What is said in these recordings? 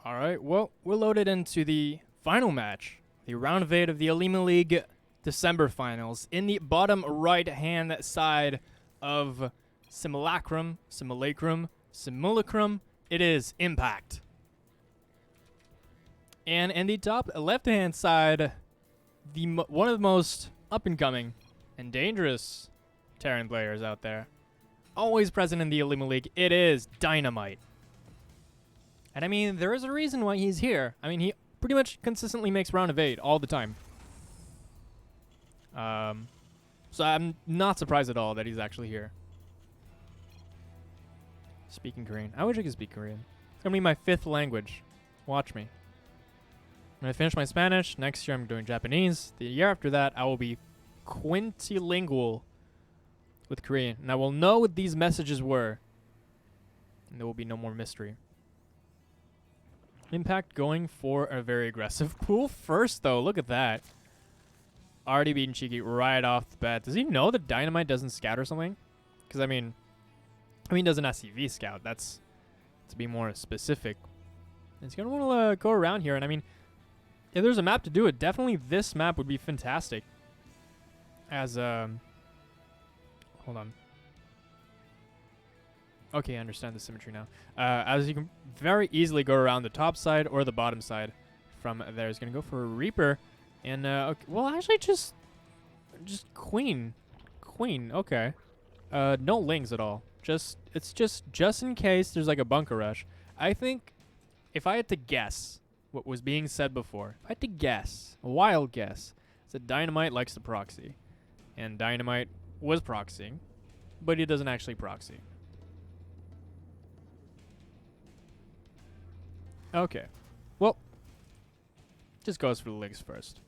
All right, well, we're loaded into the final match, the round of 8 of the Olimoleague December finals. In the bottom right-hand side of Simulacrum, it is Impact. And in the top left-hand side, one of the most up-and-coming and dangerous Terran players out there, always present in the Olimoleague, it is DynaMite. And I mean, there is a reason why he's here. I mean, he pretty much consistently makes round of 8 all the time. So I'm not surprised at all that he's actually here. Speaking Korean. I wish I could speak Korean. It's going to be my 5th language. Watch me. When I finish my Spanish, next year I'm doing Japanese. The year after that, I will be quintilingual with Korean. And I will know what these messages were. And there will be no more mystery. Impact going for a very aggressive pool first, though. Look at that. Already beating Cheeky right off the bat. Does he know that DynaMite doesn't scout or something? Because, I mean, doesn't SCV scout. That's to be more specific. He's going to want to go around here. And, I mean, if there's a map to do it, definitely this map would be fantastic. As, hold on. Okay, I understand the symmetry now. As you can very easily go around the top side or the bottom side from there. He's going to go for a Reaper. And, okay, well, actually just Queen. Queen, okay. No Lings at all. It's just in case there's like a bunker rush. I think if I had to guess what was being said before, if I had to guess, a wild guess, it's that DynaMite likes to proxy. And DynaMite was proxying, but he doesn't actually proxy. Okay. Well, just goes for the Lings first.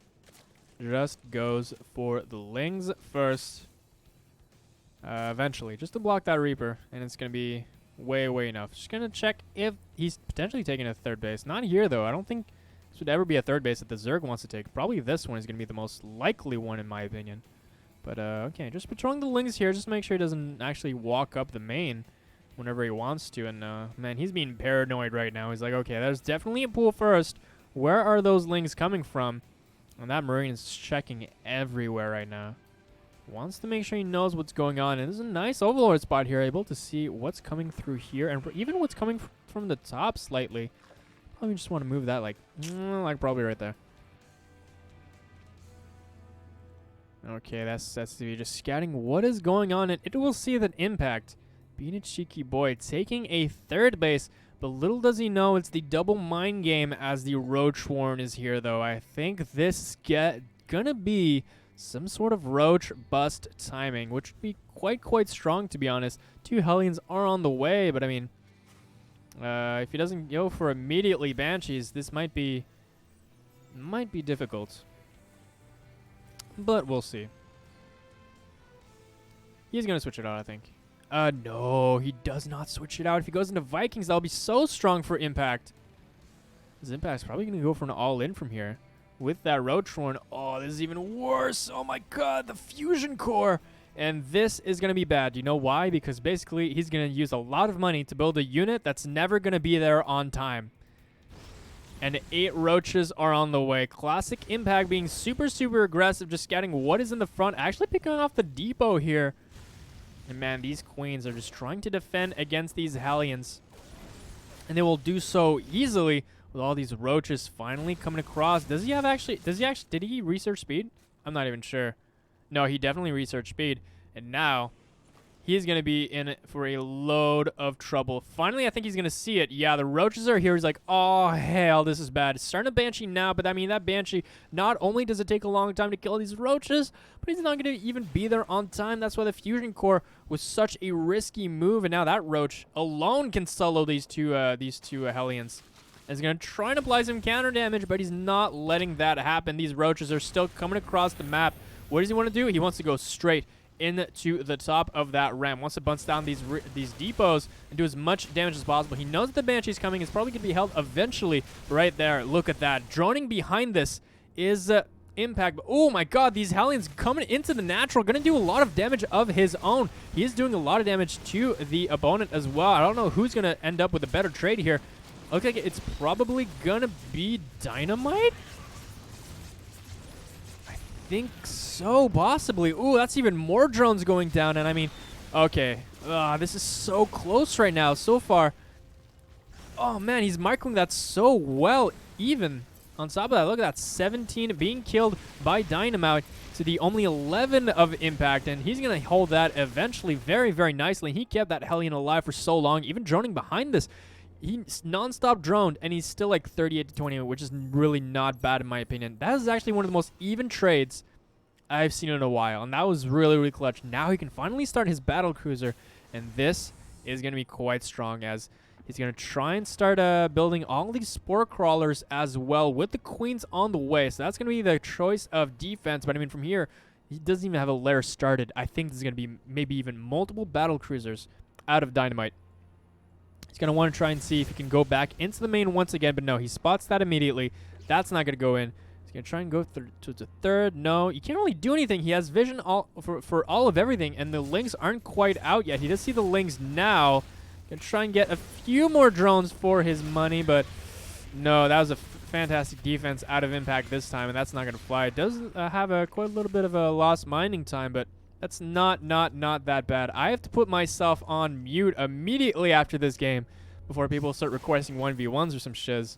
Just goes for the Lings first. Eventually, just to block that Reaper. And it's going to be way enough. Just going to check if he's potentially taking a third base. Not here, though. I don't think this would ever be a third base that the Zerg wants to take. Probably this one is going to be the most likely one, in my opinion. But, okay. Just patrolling the Lings here. Just to make sure he doesn't actually walk up the main whenever he wants to. And, man, he's being paranoid right now. He's like, okay, there's definitely a pool first. Where are those Lings coming from? And that Marine is checking everywhere right now. Wants to make sure he knows what's going on. And there's a nice Overlord spot here. Able to see what's coming through here. And even what's coming from the top slightly. Probably just want to move that like probably right there. Okay, that's SCV just scouting what is going on. And it will see that Impact being a cheeky boy, taking a third base, but little does he know it's the double mind game as the Ro8 is here, though. I think this is gonna be some sort of Ro8 bust timing, which would be quite strong, to be honest. 2 Hellions are on the way, but I mean, if he doesn't go for immediately Banshees, this might be difficult. But we'll see. He's gonna switch it out, I think. No, he does not switch it out. If he goes into Vikings, that'll be so strong for Impact. His Impact's probably going to go for an all-in from here. With that Ro8. Oh, this is even worse. Oh my god, the Fusion Core. And this is going to be bad. You know why? Because basically, he's going to use a lot of money to build a unit that's never going to be there on time. And 8 Roaches are on the way. Classic Impact being super aggressive, just scouting what is in the front. Actually picking off the depot here. And man, these Queens are just trying to defend against these Hellions. And they will do so easily with all these Roaches finally coming across. Did he research speed? I'm not even sure. No, he definitely researched speed. And now he's going to be in for a load of trouble. Finally, I think he's going to see it. Yeah, the Roaches are here. He's like, oh, hell, this is bad. It's starting a Banshee now, but I mean, that Banshee, not only does it take a long time to kill these Roaches, but he's not going to even be there on time. That's why the Fusion Core was such a risky move, and now that Ro8 alone can solo these two Hellions. He's going to try and apply some counter damage, but he's not letting that happen. These Roaches are still coming across the map. What does he want to do? He wants to go straight into the top of that ramp. Wants to bounce down these depots and do as much damage as possible. He knows that the Banshee's coming. It's probably going to be held eventually right there. Look at that. Droning behind this is Impact. Oh my god, these Hellions coming into the natural. Going to do a lot of damage of his own. He is doing a lot of damage to the opponent as well. I don't know who's going to end up with a better trade here. Looks like it's probably gonna be DynaMite. I think so, possibly. Ooh, that's even more drones going down. And I mean, okay, this is so close right now so far. Oh man, he's microing that so well. Even on top of that, look at that, 17 being killed by DynaMite to the only 11 of impact, and he's gonna hold that eventually very, very nicely. He kept that Hellion alive for so long, even droning behind this. He non-stop droned, and he's still like 38 to 28, which is really not bad in my opinion. That is actually one of the most even trades I've seen in a while, and that was really, really clutch. Now he can finally start his battle cruiser, and this is going to be quite strong, as he's going to try and start building all these spore crawlers as well with the queens on the way. So that's going to be the choice of defense, but I mean, from here, he doesn't even have a lair started. I think there's going to be maybe even multiple battle cruisers out of DynaMite. He's going to want to try and see if he can go back into the main once again, but no, he spots that immediately. That's not going to go in. He's going to try and go to the third. No, you can't really do anything. He has vision for all of everything, and the lings aren't quite out yet. He does see the lings now. Going to try and get a few more drones for his money, but no, that was a fantastic defense out of impact this time, and that's not going to fly. It does have quite a little bit of a lost mining time, but that's not that bad. I have to put myself on mute immediately after this game before people start requesting 1v1s or some shiz.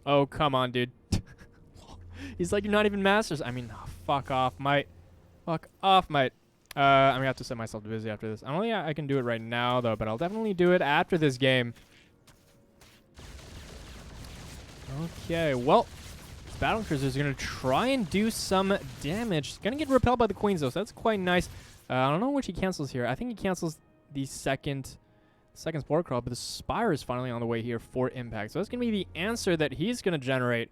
Oh, come on, dude. He's like, you're not even masters. I mean, oh, fuck off, mate. Fuck off, mate. I'm going to have to set myself to busy after this. I don't think I can do it right now, though, but I'll definitely do it after this game. Okay, well, battle cruiser is going to try and do some damage. It's going to get repelled by the queens, though, so that's quite nice. I don't know which he cancels here. I think he cancels the second spore crawl, but the spire is finally on the way here for impact. So that's going to be the answer that he's going to generate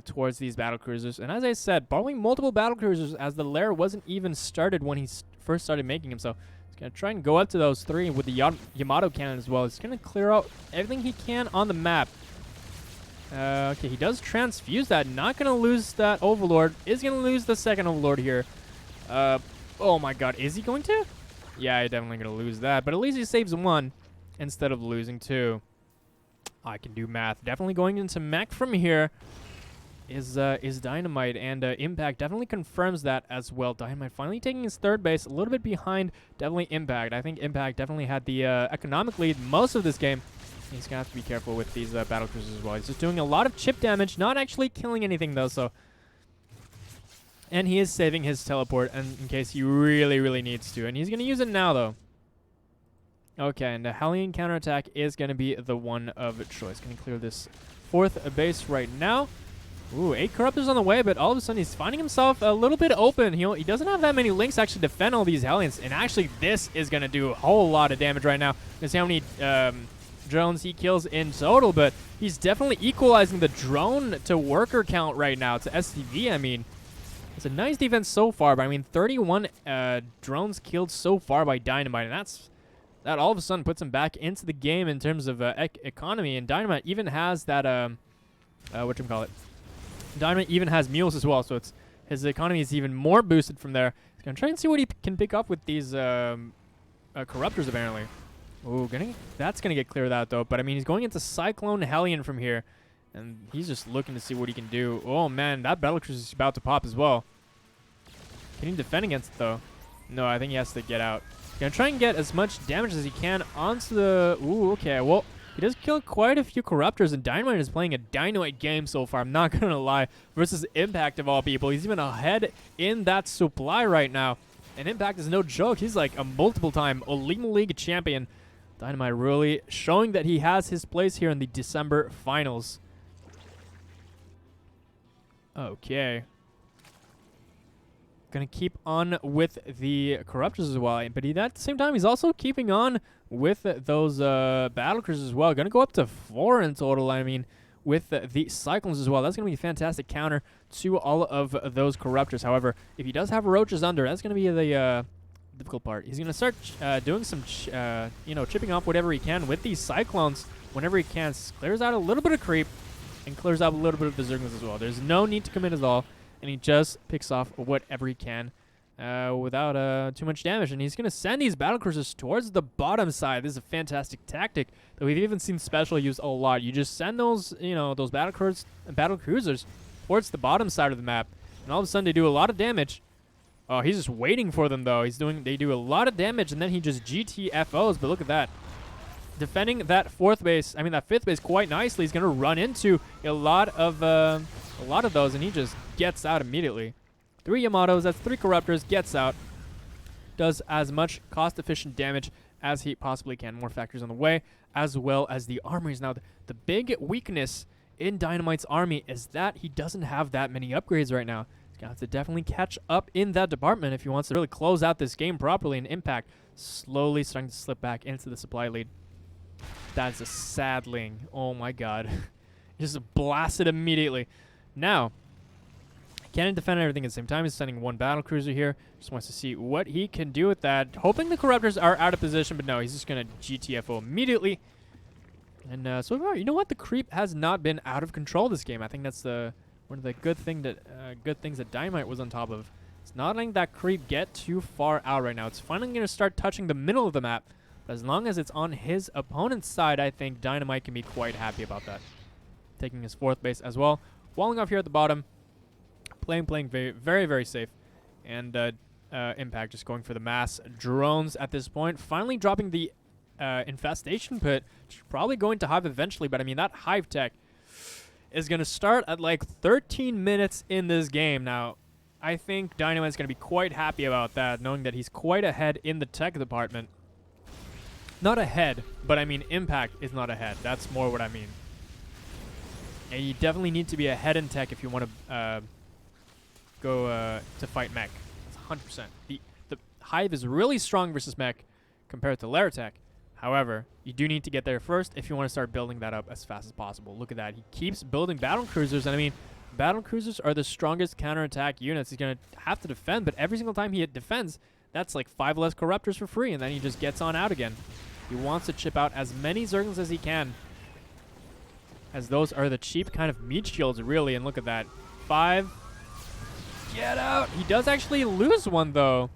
towards these battle cruisers. And as I said, borrowing multiple battle cruisers, as the lair wasn't even started when he first started making him. So he's going to try and go up to those three with the Yamato cannon as well. He's going to clear out everything he can on the map. Okay, he does transfuse that. Not going to lose that Overlord. Is going to lose the second Overlord here. Oh my god, is he going to? Yeah, he's definitely going to lose that. But at least he saves one instead of losing two. I can do math. Definitely going into mech from here is DynaMite, and Impact definitely confirms that as well. DynaMite finally taking his third base, a little bit behind definitely Impact. I think Impact definitely had the economic lead most of this game. He's going to have to be careful with these battle cruisers as well. He's just doing a lot of chip damage, not actually killing anything though, so. And he is saving his teleport in case he really, really needs to. And he's going to use it now though. Okay, and the Hellion counterattack is going to be the one of choice. Going to clear this fourth base right now. Ooh, 8 Corruptors on the way, but all of a sudden he's finding himself a little bit open. He doesn't have that many links to actually defend all these Hellions. And actually, this is going to do a whole lot of damage right now. Let's see how many drones he kills in total, but he's definitely equalizing the drone to worker count right now, to SCV, I mean. It's a nice defense so far, but I mean, 31 drones killed so far by DynaMite, and that all of a sudden puts him back into the game in terms of economy, and DynaMite even has that, whatchamacallit. DynaMite even has mules as well, so his economy is even more boosted from there. He's going to try and see what he can pick up with these Corruptors, apparently. Ooh, that's going to get cleared out, though. But, I mean, he's going into Cyclone Hellion from here. And he's just looking to see what he can do. Oh, man, that Battlecruiser is about to pop as well. Can he defend against it, though? No, I think he has to get out. He's going to try and get as much damage as he can onto the... Ooh, okay. Well, he does kill quite a few Corruptors, and DynaMite is playing a dynamite game so far. I'm not going to lie. Versus Impact, of all people. He's even ahead in that supply right now. And Impact is no joke. He's like a multiple-time Olimoleague champion. DynaMite really showing that he has his place here in the December finals. Okay. Gonna keep on with the Corruptors as well. But at the same time, he's also keeping on with those Battlecruisers as well. Gonna go up to 4 in total, I mean, with the Cyclones as well. That's gonna be a fantastic counter to all of those Corruptors. However, if he does have Roaches under, that's gonna be the... difficult part. He's going to start doing some, chipping off whatever he can with these Cyclones whenever he can. Clears out a little bit of creep and clears out a little bit of the Zerglings as well. There's no need to commit at all, and he just picks off whatever he can without too much damage. And he's going to send these battlecruisers towards the bottom side. This is a fantastic tactic that we've even seen Special use a lot. You just send those, those battlecruisers towards the bottom side of the map, and all of a sudden they do a lot of damage. Oh, he's just waiting for them, though. They do a lot of damage, and then he just GTFOs. But look at that. Defending that that fifth base quite nicely. He's going to run into a lot of those, and he just gets out immediately. 3 Yamatos, that's 3 Corruptors, gets out. Does as much cost-efficient damage as he possibly can. More factors on the way, as well as the armories. Now, the big weakness in DynaMite's army is that he doesn't have that many upgrades right now. He's going to have to definitely catch up in that department if he wants to really close out this game properly. And Impact slowly starting to slip back into the supply lead. That's a sadling. Oh my god. Just blasted immediately. Now, cannon defend everything at the same time. He's sending 1 battlecruiser here. Just wants to see what he can do with that. Hoping the Corruptors are out of position, but no, he's just going to GTFO immediately. And so far, you know what? The creep has not been out of control this game. I think that's one of the good things that DynaMite was on top of. It's not letting that creep get too far out right now. It's finally going to start touching the middle of the map. But as long as it's on his opponent's side, I think DynaMite can be quite happy about that. Taking his 4th base as well. Walling off here at the bottom. Playing very, very, very safe. And Impact just going for the mass drones at this point. Finally dropping the infestation pit. Which is probably going to Hive eventually. But I mean, that Hive tech is going to start at like 13 minutes in this game. Now, I think DynaMite's going to be quite happy about that, knowing that he's quite ahead in the tech department. Not ahead, but I mean Impact is not ahead. That's more what I mean. And you definitely need to be ahead in tech if you want to go to fight mech. That's 100%. The Hive is really strong versus mech compared to Lair tech. However, you do need to get there first if you want to start building that up as fast as possible. Look at that. He keeps building battlecruisers, and I mean, battlecruisers are the strongest counterattack units. He's going to have to defend, but every single time he defends, that's like 5 less Corruptors for free, and then he just gets on out again. He wants to chip out as many Zerglings as he can, as those are the cheap kind of meat shields, really. And look at that. 5. Get out. He does actually lose 1, though.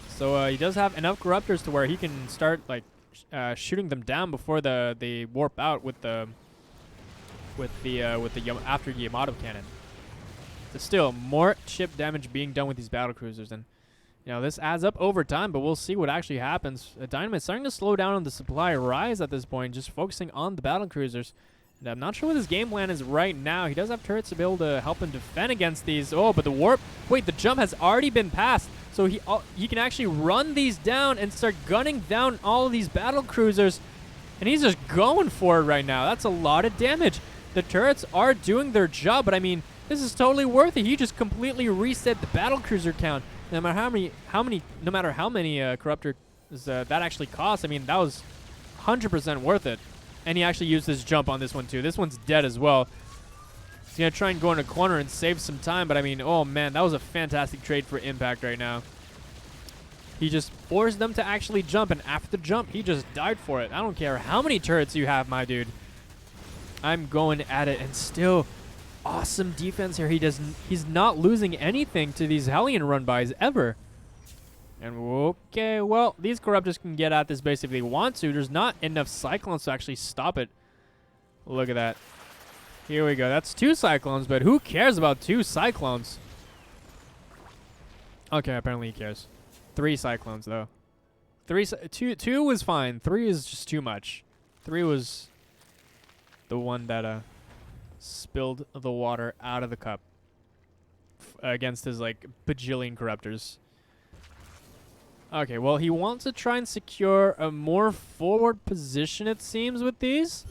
So he does have enough Corruptors to where he can start like shooting them down before they warp out with the after Yamato cannon. So still more chip damage being done with these battlecruisers, and this adds up over time, but we'll see what actually happens. DynaMite's starting to slow down on the supply rise at this point, just focusing on the battlecruisers. And I'm not sure what his game plan is right now. He does have turrets to be able to help him defend against these. Oh, but the warp... Wait, the jump has already been passed. So he can actually run these down and start gunning down all of these battlecruisers. And he's just going for it right now. That's a lot of damage. The turrets are doing their job, but I mean, this is totally worth it. He just completely reset the battlecruiser count. No matter how many Corruptors that actually cost, I mean, that was 100% worth it. And he actually used his jump on this one, too. This one's dead as well. He's going to try and go in a corner and save some time. But, I mean, oh, man, that was a fantastic trade for Impact right now. He just forced them to actually jump. And after the jump, he just died for it. I don't care how many turrets you have, my dude. I'm going at it. And still, awesome defense here. He's not losing anything to these Hellion run-bys ever. And okay, well, these Corruptors can get at this base if they want to. There's not enough Cyclones to actually stop it. Look at that. Here we go. That's 2 Cyclones, but who cares about 2 Cyclones? Okay, apparently he cares. 3 Cyclones, though. 2 was fine. 3 is just too much. 3 was the one that spilled the water out of the cup against his, like, bajillion Corruptors. Okay, well, he wants to try and secure a more forward position, it seems, with these.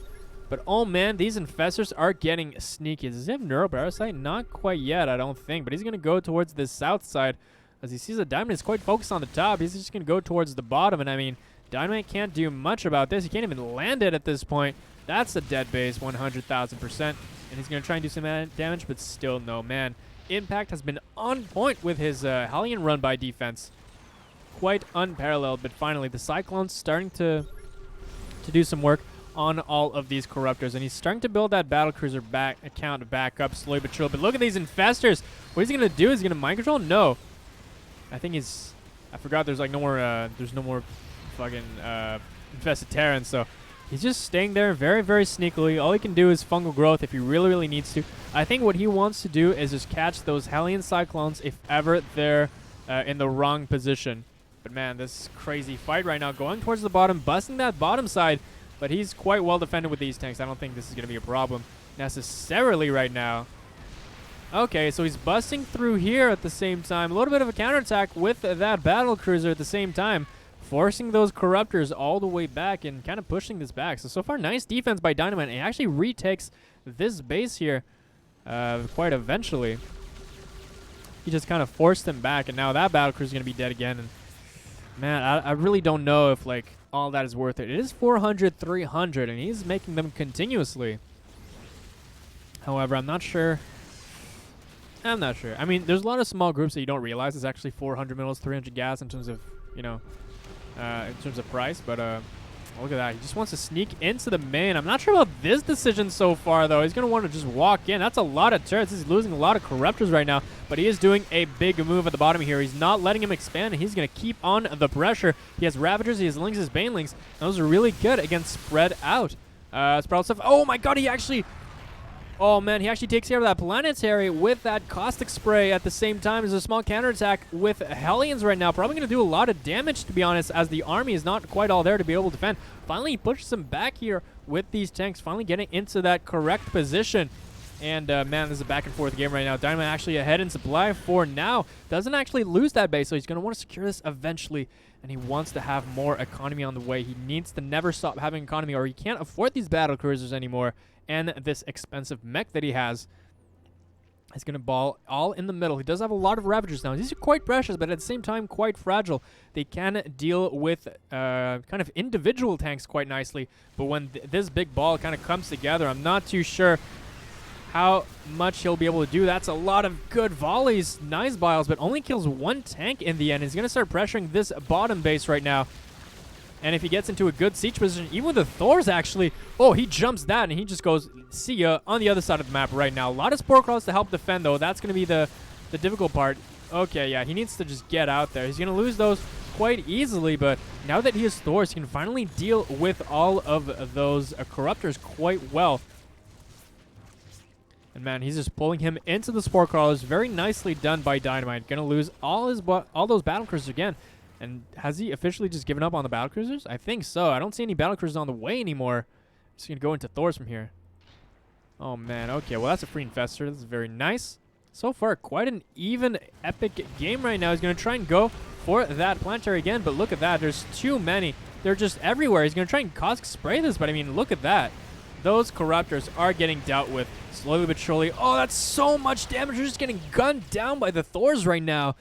But, oh, man, these Infestors are getting sneaky. Does he have Neuroparasite? Not quite yet, I don't think. But he's going to go towards the south side. As he sees that DynaMite is quite focused on the top, he's just going to go towards the bottom. And, I mean, DynaMite can't do much about this. He can't even land it at this point. That's a dead base, 100,000%. And he's going to try and do some damage, but still no, man. Impact has been on point with his Hellion run-by defense. Quite unparalleled, but finally the Cyclone's starting to do some work on all of these Corruptors, and he's starting to build that battlecruiser account back up slowly but surely. But look at these Infestors. What is he going to do? Is he going to mind control? No. I think he's... I forgot there's like no more... there's no more fucking infested Terrans, so... He's just staying there very, very sneakily. All he can do is fungal growth if he really, really needs to. I think what he wants to do is just catch those Hellion Cyclones if ever they're in the wrong position. But man, this crazy fight right now. Going towards the bottom, busting that bottom side. But he's quite well defended with these tanks. I don't think this is going to be a problem necessarily right now. Okay, so he's busting through here at the same time. A little bit of a counterattack with that battlecruiser at the same time. Forcing those Corruptors all the way back and kind of pushing this back. So far, nice defense by DynaMite. And he actually retakes this base here quite eventually. He just kind of forced him back, and now that battlecruiser is going to be dead again. And man, I really don't know if like all that is worth it. It is 400, 300, and he's making them continuously. However, I'm not sure. I'm not sure. I mean, there's a lot of small groups that you don't realize is actually 400 minerals, 300 gas in terms of, you know, in terms of price, but look at that. He just wants to sneak into the main. I'm not sure about this decision so far, though. He's going to want to just walk in. That's a lot of turrets. He's losing a lot of Corruptors right now, but he is doing a big move at the bottom here. He's not letting him expand, and he's going to keep on the pressure. He has Ravagers, he has Lings, his Banelings. Those are really good against spread out. Sprout stuff. Oh my god, he actually... Oh man, he actually takes care of that Planetary with that Caustic Spray at the same time. There's a small counterattack with Hellions right now. Probably going to do a lot of damage, to be honest, as the army is not quite all there to be able to defend. Finally, he pushes him back here with these tanks, finally getting into that correct position. And man, this is a back and forth game right now. DynaMite actually ahead in supply for now. Doesn't actually lose that base, so he's going to want to secure this eventually. And he wants to have more economy on the way. He needs to never stop having economy, or he can't afford these battle cruisers anymore. And this expensive mech that he has is going to ball all in the middle. He does have a lot of Ravagers now. These are quite precious, but at the same time quite fragile. They can deal with kind of individual tanks quite nicely. But when this big ball kind of comes together, I'm not too sure how much he'll be able to do. That's a lot of good volleys, nice biles, but only kills one tank in the end. He's going to start pressuring this bottom base right now. And if he gets into a good siege position, even with the Thors actually, oh, he jumps that and he just goes, see ya, on the other side of the map right now. A lot of Spore Crawlers to help defend, though. That's going to be the difficult part. Okay, yeah, he needs to just get out there. He's going to lose those quite easily, but now that he has Thors, he can finally deal with all of those Corruptors quite well. And man, he's just pulling him into the Spore Crawlers. Very nicely done by DynaMite. Going to lose all those battlecruisers again. And has he officially just given up on the battlecruisers? I think so. I don't see any battlecruisers on the way anymore. Just going to go into Thors from here. Oh, man. Okay, well, that's a free infestor. This is very nice. So far, quite an even epic game right now. He's going to try and go for that Planetary again, but look at that. There's too many. They're just everywhere. He's going to try and Caustic Spray this, but I mean, look at that. Those Corruptors are getting dealt with slowly but surely. Oh, that's so much damage. They're just getting gunned down by the Thors right now.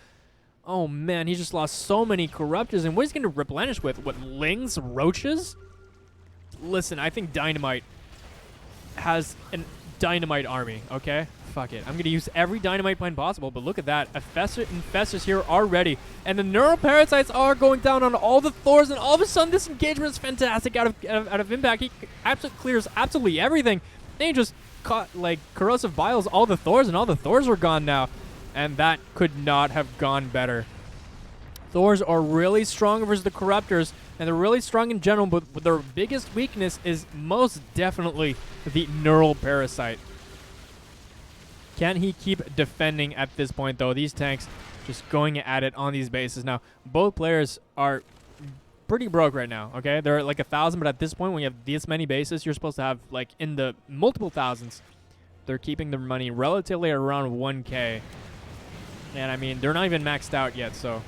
Oh, man, he just lost so many Corruptors. And what he's going to replenish with? What, Lings? Roaches? Listen, I think DynaMite has a DynaMite army, okay? Fuck it. I'm going to use every DynaMite plan possible, but look at that. Infestors here already. And the Neural Parasites are going down on all the Thors, and all of a sudden this engagement is fantastic out of impact. He absolutely clears absolutely everything. Then he just caught, like, Corrosive Biles all the Thors, and all the Thors are gone now. And that could not have gone better. Thors are really strong versus the Corruptors, and they're really strong in general, but their biggest weakness is most definitely the Neural Parasite. Can he keep defending at this point, though? These tanks just going at it on these bases. Now, both players are pretty broke right now, okay? They're at like 1,000, but at this point, when you have this many bases, you're supposed to have like in the multiple thousands. They're keeping their money relatively around 1K. And I mean, they're not even maxed out yet, so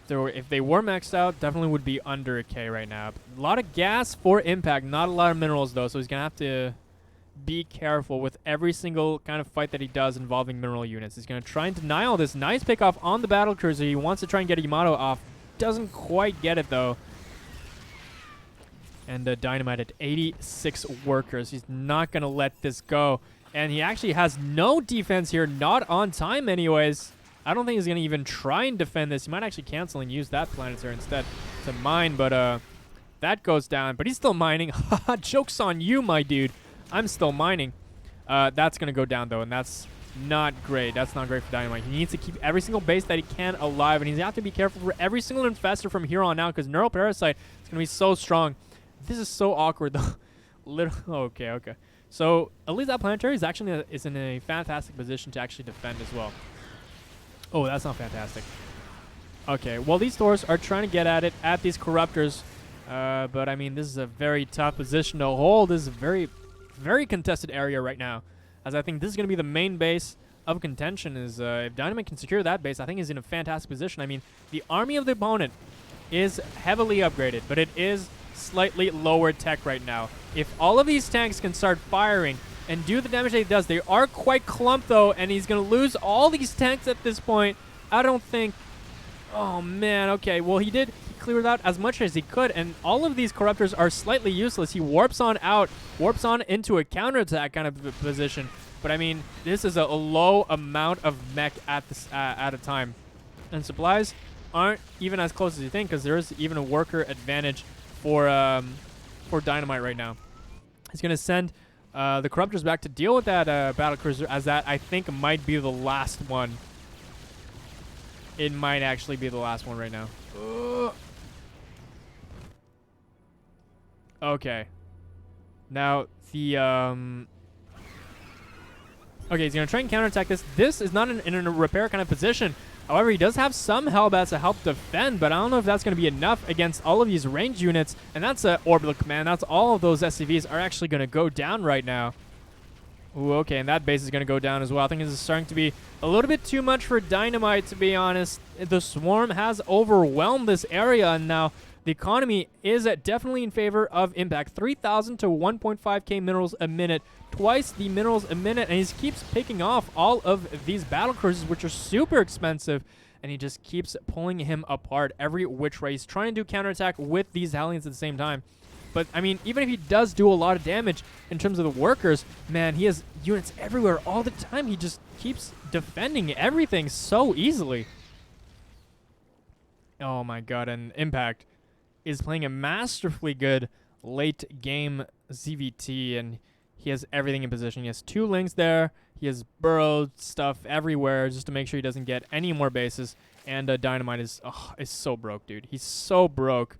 if they were maxed out, definitely would be under a K right now. A lot of gas for impact, not a lot of minerals though, so he's gonna have to be careful with every single kind of fight that he does involving mineral units. He's gonna try and deny all this. Nice pick off on the battlecruiser. He wants to try and get Yamato off. Doesn't quite get it though. And DynaMite at 86 workers. He's not gonna let this go. And he actually has no defense here, not on time anyways. I don't think he's going to even try and defend this. He might actually cancel and use that Planetary instead to mine, but that goes down. But he's still mining. Joke's on you, my dude. I'm still mining. That's going to go down, though, and that's not great. That's not great for DynaMite. He needs to keep every single base that he can alive, and he's going to have to be careful for every single infestor from here on out because Neural Parasite is going to be so strong. This is so awkward, though. Okay. So at least that planetary is actually is in a fantastic position to actually defend as well. Oh, that's not fantastic. Okay, well, these Thors are trying to get at it at these Corruptors. But, I mean, this is a very tough position to hold. This is a very, very contested area right now. As I think this is going to be the main base of contention. Is if DynaMite can secure that base, I think he's in a fantastic position. I mean, the army of the opponent is heavily upgraded, but it is slightly lower tech right now. If all of these tanks can start firing and do the damage that he does, they are quite clumped, though, and he's going to lose all these tanks at this point. I don't think... Oh, man, okay. Well, he cleared out as much as he could, and all of these Corruptors are slightly useless. He warps on out, warps on into a counterattack kind of position. But, I mean, this is a low amount of mech at this at a time. And supplies aren't even as close as you think because there is even a worker advantage for DynaMite right now. He's going to send the Corruptors back to deal with that battlecruiser, as that, I think, might be the last one. It might actually be the last one right now. Okay. Now, the... Okay, he's going to try and counterattack this. This is not in a repair kind of position. However, he does have some Hellbats to help defend, but I don't know if that's going to be enough against all of these ranged units. And that's an Orbital Command. That's all of those SCVs are actually going to go down right now. Ooh, okay, and that base is going to go down as well. I think this is starting to be a little bit too much for DynaMite, to be honest. The Swarm has overwhelmed this area, and now the economy is definitely in favor of Impact. 3,000 to 1.5k minerals a minute, twice the minerals a minute, and he keeps picking off all of these battle cruisers, which are super expensive, and he just keeps pulling him apart every which way. He's trying to do counterattack with these Hellions at the same time. But, I mean, even if he does do a lot of damage in terms of the workers, man, he has units everywhere all the time. He just keeps defending everything so easily. Oh, my God. And Impact is playing a masterfully good late-game ZVT, and he has everything in position. He has 2 links there. He has burrowed stuff everywhere just to make sure he doesn't get any more bases. And DynaMite is so broke, dude. He's so broke.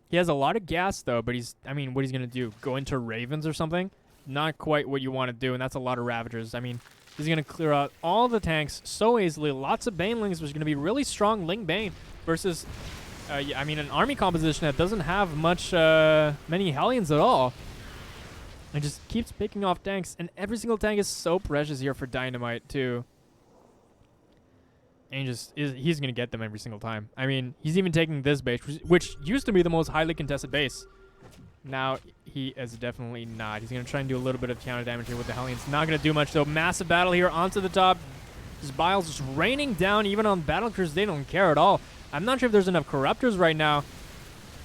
He has a lot of gas, though, but I mean, what he's going to do? Go into Ravens or something? Not quite what you want to do, and that's a lot of Ravagers. I mean, he's going to clear out all the tanks so easily. Lots of Banelings, which is going to be really strong Ling Bane versus, yeah, I mean, an army composition that doesn't have many Hellions at all. And just keeps picking off tanks, and every single tank is so precious here for DynaMite, too. And he's going to get them every single time. I mean, he's even taking this base, which used to be the most highly contested base. Now, he is definitely not. He's going to try and do a little bit of counter damage here with the Hellions. Not going to do much, though. Massive battle here onto the top. This Biles just raining down even on battlecruisers. They don't care at all. I'm not sure if there's enough Corruptors right now.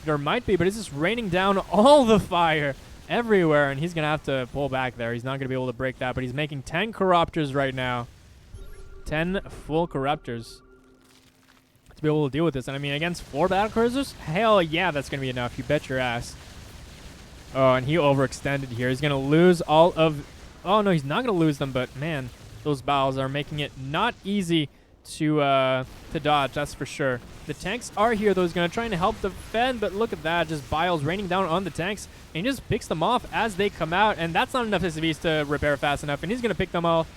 There might be, but it's just raining down all the fire everywhere, and he's going to have to pull back there. He's not going to be able to break that, but he's making 10 Corruptors right now. 10 full Corruptors to be able to deal with this. And I mean, against 4 battlecruisers, hell yeah, that's going to be enough. You bet your ass. Oh, and he overextended here. He's going to lose all of... Oh, no, he's not going to lose them, but man, those Biles are making it not easy to dodge, that's for sure. The tanks are here, though. He's going to try and help defend, but look at that. Just Biles raining down on the tanks, and he just picks them off as they come out, and that's not enough SCVs to repair fast enough, and he's going to pick them off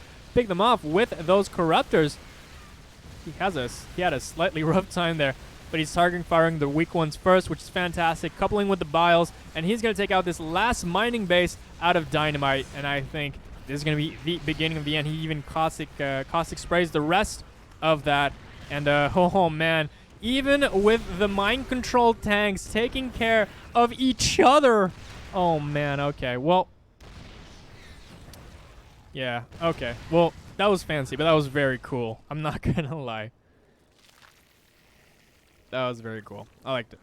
with those Corruptors. He had a slightly rough time there, but he's targeting firing the weak ones first, which is fantastic, coupling with the Biles, and he's going to take out this last mining base out of DynaMite, and I think this is going to be the beginning of the end. He even caustic sprays the rest of that, and oh man, even with the mind control tanks taking care of each other. Oh man, okay, well, yeah, okay. Well, that was fancy, but that was very cool. I'm not going to lie. That was very cool. I liked it.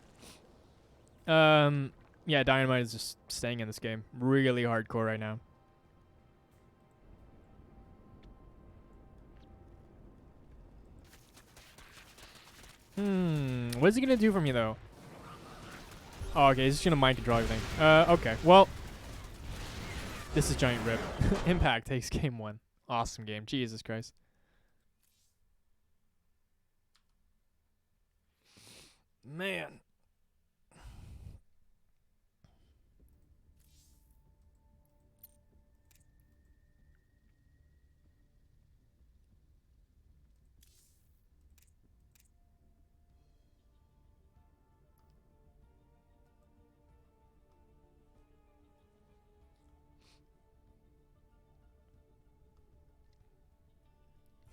Yeah, DynaMite is just staying in this game. Really hardcore right now. What is he going to do for me, though? Oh, okay, he's just going to mind control everything. Okay, well, this is Giant Rip. Impact takes game 1. Awesome game. Jesus Christ. Man.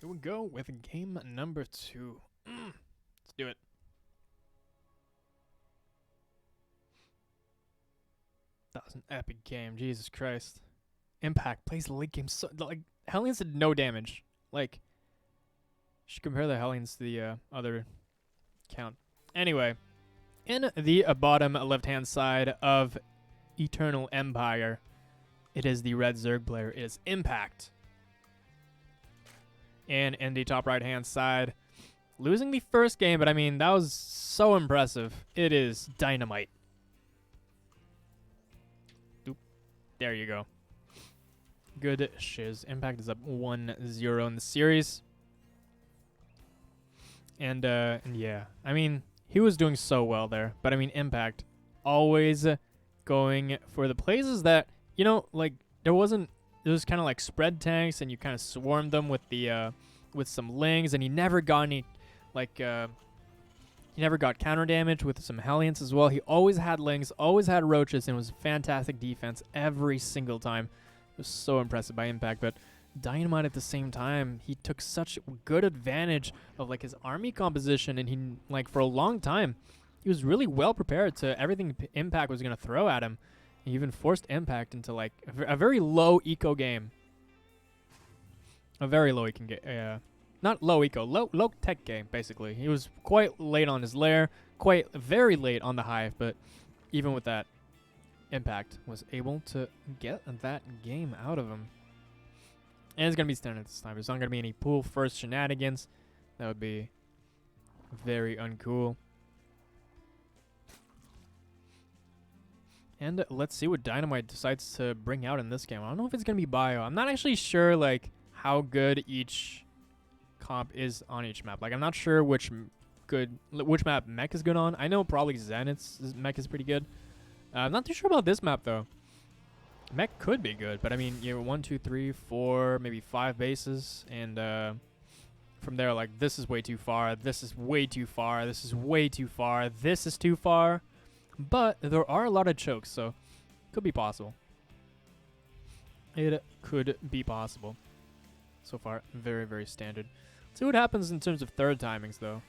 Here we go with game number 2. Let's do it. That was an epic game. Jesus Christ. Impact plays the late game so like Hellions did no damage. Like, you should compare the Hellions to the other count. Anyway, in the bottom left-hand side of Eternal Empire, it is the red Zerg player. It is Impact. And in the top right-hand side, losing the first game, but I mean, that was so impressive. It is DynaMite. Oop. There you go. Good shiz. Impact is up 1-0 in the series. And yeah, I mean, he was doing so well there. But I mean, Impact always going for the places that, you know, like, there was kind of like spread tanks, and you kind of swarmed them with the with some lings, and he never got any like he never got counter damage with some Hellions as well. He always had lings, always had roaches, and it was fantastic defense every single time. It was so impressive by Impact. But DynaMite at the same time, he took such good advantage of like his army composition, and he, like, for a long time he was really well prepared to everything Impact was going to throw at him. He even forced Impact into like a very low eco game. A very low eco game. Not low eco, low tech game, basically. He was quite late on his lair, very late on the hive, but even with that, Impact was able to get that game out of him. And it's going to be standard this time. There's not going to be any pool first shenanigans. That would be very uncool. And let's see what DynaMite decides to bring out in this game. I don't know if it's going to be bio. I'm not actually sure, like, how good each comp is on each map. Like, I'm not sure which map mech is good on. I know probably Zenith's mech is pretty good. I'm not too sure about this map, though. Mech could be good, but I mean, you know, 1, 2, 3, 4, maybe 5 bases. And from there, like, this is way too far. This is way too far. This is way too far. This is too far. But there are a lot of chokes, so it could be possible. It could be possible. So far, very, very standard. Let's see what happens in terms of third timings, though.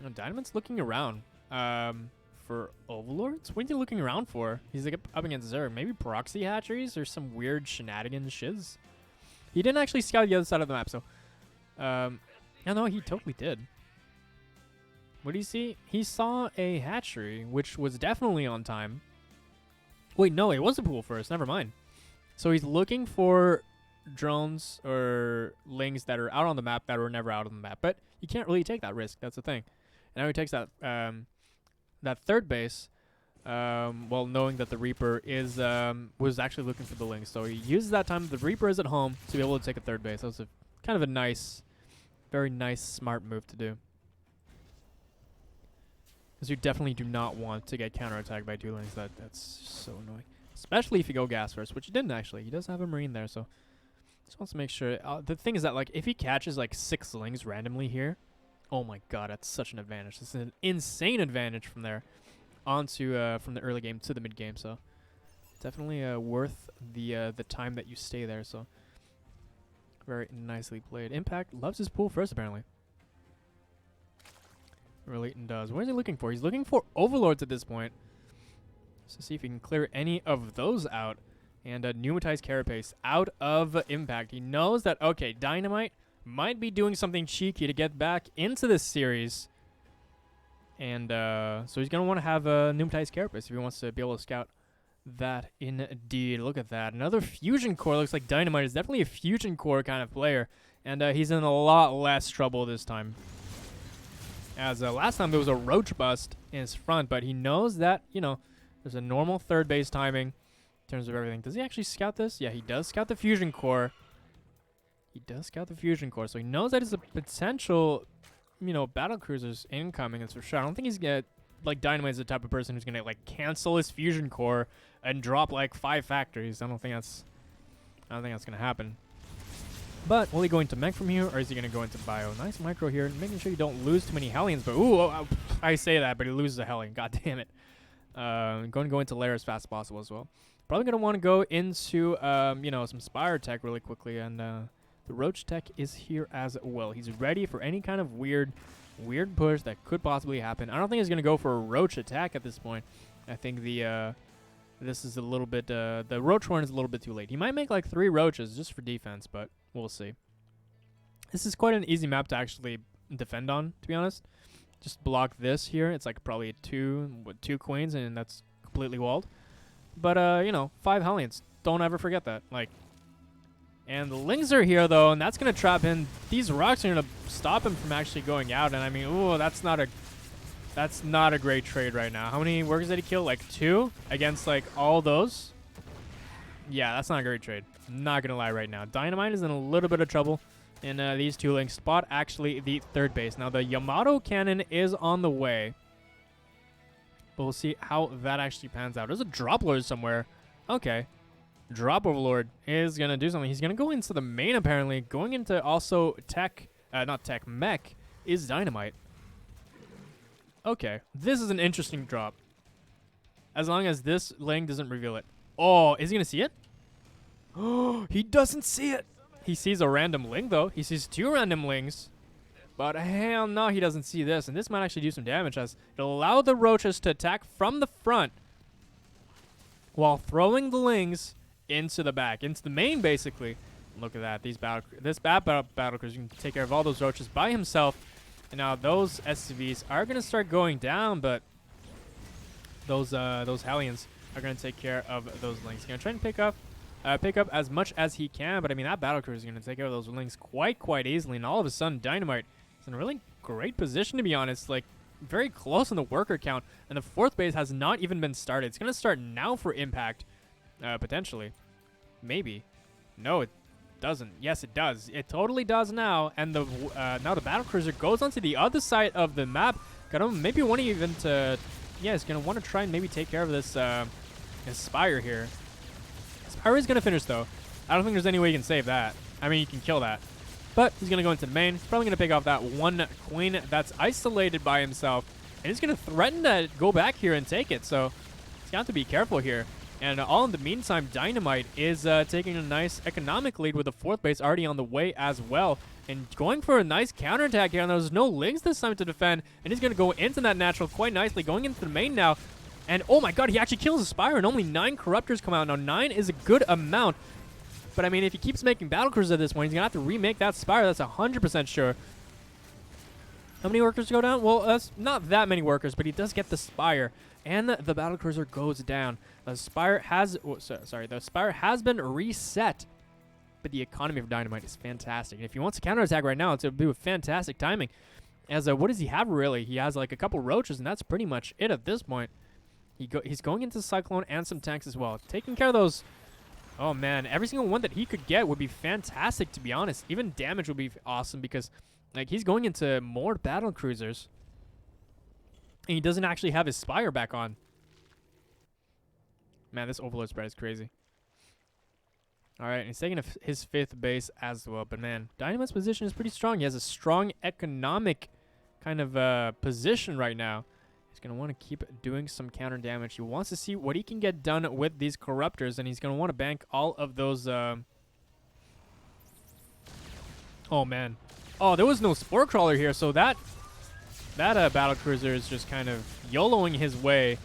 DynaMite's looking around for Overlords. What are you looking around for? He's like up against Zerg. Maybe proxy hatcheries or some weird shenanigans shiz. He didn't actually scout the other side of the map, so no, he totally did. What do you see? He saw a hatchery, which was definitely on time. Wait, no, it was a pool first. Never mind. So he's looking for drones or lings that are out on the map that were never out on the map. But you can't really take that risk. That's the thing. And now he takes that that third base, while knowing that the Reaper is was actually looking for the lings. So he uses that time the Reaper is at home to be able to take a third base. That was a kind of a nice, very nice, smart move to do. Because you definitely do not want to get counterattacked by 2 lings. That's so annoying. Especially if you go gas first, which he didn't actually. He does have a Marine there, so just wants to make sure. The thing is that, like, if he catches like 6 lings randomly here, oh my god, that's such an advantage. This is an insane advantage from there onto from the early game to the mid game. So definitely worth the time that you stay there. So very nicely played. Impact loves his pool first, apparently. Really does. What is he looking for? He's looking for Overlords at this point. So see if he can clear any of those out. And pneumatize Carapace out of Impact. He knows that, okay, DynaMite might be doing something cheeky to get back into this series. And so he's going to want to have a pneumatize Carapace if he wants to be able to scout that indeed. Look at that. Another Fusion Core. Looks like DynaMite is definitely a Fusion Core kind of player. And he's in a lot less trouble this time. As last time there was a Roach bust in his front, but he knows that, you know, there's a normal third base timing in terms of everything. Does he actually scout this? Yeah, he does scout the Fusion Core. He does scout the fusion core, so he knows that it's a potential, battle cruisers incoming. That's for sure. I don't think he's gonna like DynaMite's the type of person who's gonna like cancel his fusion core and drop like 5 factories. I don't think that's gonna happen. But will he go into mech from here, or is he gonna go into bio? Nice micro here, making sure you don't lose too many Hellions. But ooh, I say that, but he loses a Hellion. God damn it. Going to go into lair as fast as possible as well. Probably gonna want to go into some Spire tech really quickly, and the Ro8 tech is here as well. He's ready for any kind of weird push that could possibly happen. I don't think he's going to go for a Ro8 attack at this point. I think this is a little bit, the Ro8 one is a little bit too late. He might make like 3 Ro8s just for defense, but we'll see. This is quite an easy map to actually defend on, to be honest. Just block this here. It's like probably two queens, and that's completely walled. But, 5 Hellions. Don't ever forget that. Like, and the Lings are here, though, and that's going to trap him. These rocks are going to stop him from actually going out, and I mean, ooh, that's not a great trade right now. How many workers did he kill? Like 2 against, like, all those? Yeah, that's not a great trade. Not going to lie right now. DynaMite is in a little bit of trouble, and these 2 Lings spot actually the 3rd base. Now, the Yamato cannon is on the way, but we'll see how that actually pans out. There's a drop lord somewhere. Okay. Drop Overlord is going to do something. He's going to go into the main, apparently. Going into also mech is DynaMite. Okay. This is an interesting drop. As long as this Ling doesn't reveal it. Oh, is he going to see it? Oh, he doesn't see it. He sees a random Ling, though. He sees 2 random Lings. But hell no, he doesn't see this. And this might actually do some damage, as it'll allow the Roaches to attack from the front while throwing the Lings into the back, into the main, basically. Look at that. This battle cruiser can take care of all those Roaches by himself. And now those SCVs are going to start going down, but those Hellions are going to take care of those Lings. He's going to try and pick up as much as he can, but I mean, that battle cruiser is going to take care of those Lings quite easily. And all of a sudden, DynaMite is in a really great position, to be honest. Like, very close on the worker count, and the 4th base has not even been started. It's going to start now for Impact. Potentially. Maybe. No, it doesn't. Yes, it does. It totally does now. And now the battle cruiser goes onto the other side of the map. Gonna maybe want to even to... Yeah, he's going to want to try and maybe take care of this Spire here. Spire is going to finish, though. I don't think there's any way you can save that. I mean, you can kill that. But he's going to go into main. He's probably going to pick off that 1 queen that's isolated by himself. And he's going to threaten to go back here and take it. So he's got to be careful here. And all in the meantime, DynaMite is taking a nice economic lead with the 4th base already on the way as well. And going for a nice counterattack here. And there's no Lings this time to defend. And he's going to go into that natural quite nicely. Going into the main now. And oh my god, he actually kills a Spire. And only 9 Corruptors come out. Now 9 is a good amount. But I mean, if he keeps making battle cruisers at this point, he's going to have to remake that Spire. That's 100% sure. How many workers go down? Well, that's not that many workers, but he does get the Spire. And the battle cruiser goes down. The Spire has... Oh, sorry, the Spire has been reset. But the economy of DynaMite is fantastic. And if he wants to counterattack right now, it's going to be with fantastic timing. As what does he have, really? He has like a couple Roaches, and that's pretty much it at this point. He's going into Cyclone and some tanks as well. Taking care of those... Oh, man. Every single one that he could get would be fantastic, to be honest. Even damage would be awesome because like he's going into more battle cruisers. And he doesn't actually have his Spire back on. Man, this Overlord spread is crazy. Alright, he's taking his 5th base as well. But man, DynaMite's position is pretty strong. He has a strong economic kind of position right now. He's going to want to keep doing some counter damage. He wants to see what he can get done with these Corruptors. And he's going to want to bank all of those... Oh, man. Oh, there was no Spore Crawler here. So that battle cruiser is just kind of YOLOing his way